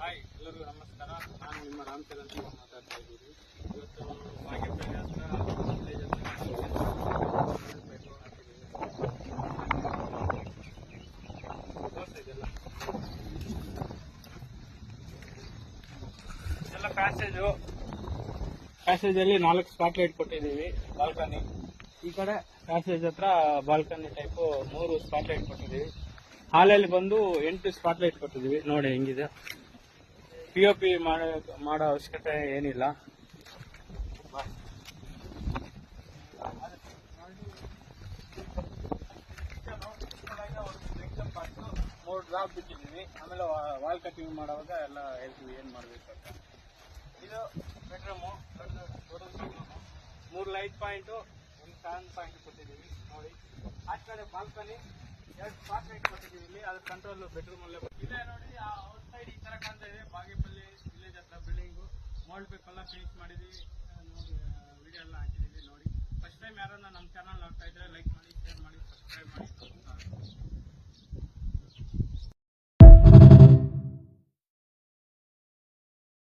Hi, ಎಲ್ಲರಿಗೂ ನಮಸ್ಕಾರ. ನಾನು ನಿಮ್ಮ ರಾಮಚಂದ್ರ ಅಂತ ಮಾತಾಡ್ತಾ ಇದ್ದೀನಿ. ಇವತ್ತು ಬಾಗೇಪಲ್ಲಿ ಹತ್ರ ವಿಲೇಜ್ ಹತ್ರ ಇದೆಲ್ಲ ಪ್ಯಾಸೇಜಲ್ಲಿ 4 ಸ್ಪಾಟ್ ಲೈಟ್ ಕೊಟ್ಟಿದ್ದೀವಿ. ಬಾಲ್ಕನಿ ಈ ಕಡೆ ಪ್ಯಾಸೇಜ್ ಹತ್ರ ಬಾಲ್ಕನಿ ಟೈಪು 3 ಸ್ಪಾಟ್ ಲೈಟ್ ಕೊಟ್ಟಿದ್ದೀವಿ. ಹಾಲಲ್ಲಿ ಬಂದು 8 ಸ್ಪಾಟ್ ಲೈಟ್ ಕೊಟ್ಟಿದ್ದೀವಿ. ನೋಡಿ ಹೆಂಗಿದೆ. POP ಮಾಡೋ ಅವಶ್ಯಕತೆ ಏನಿಲ್ಲ. ಮೂರು ಡ್ರಾಪ್ ಬಿಟ್ಟಿದ್ದೀವಿ. ಆಮೇಲೆ ವಾಲ್ ಕಟಿಂಗ್ ಮಾಡುವಾಗ ಎಲ್ಲ ಹೇಳ್ತೀವಿ ಏನು ಮಾಡಬೇಕು ಅಂತ. ಇದು bedroom, 3 light point, 1 fan point ಕೊಟ್ಟಿದ್ದೀವಿ. ನೋಡಿ ಆ ಕಡೆ ಬಾಲ್ಕನಿ 2 ಸ್ಪಾಟ್ ಲೈಟ್ ಕೊಟ್ಟಿದ್ದೀವಿ. ಇಲ್ಲಿ ಅದ್ರ ಕಂಟ್ರೋಲ್ ಬೆಡ್ರೂಮಲ್ಲೇ ಇಲ್ಲೇ ನೋಡಿ. ಔಟ್ ಸೈಡ್ ಈ ಥರ ಕಾಣ್ತಾ ಇದೆ. ಬಾಗೇಪಲ್ಲಿ ವಿಲೇಜ್ ಹತ್ರ ಬಿಲ್ಡಿಂಗು ಮೋಲ್ಡ್ ಪೇಪ್ ಎಲ್ಲ ಫಿನಿಶ್ ಮಾಡಿದ್ದೀವಿ. ನೋಡಿ ವಿಡಿಯೋ ಎಲ್ಲ ಹಾಕಿದ್ದೀವಿ. ನೋಡಿ ಫಸ್ಟ್ ಟೈಮ್ ಯಾರನ್ನ ನಮ್ಮ ಚಾನಲ್ ನೋಡ್ತಾ ಇದ್ರೆ ಲೈಕ್ ಮಾಡಿ, ಶೇರ್ ಮಾಡಿ, ಸಬ್ಸ್ಕ್ರೈಬ್ ಮಾಡಿ.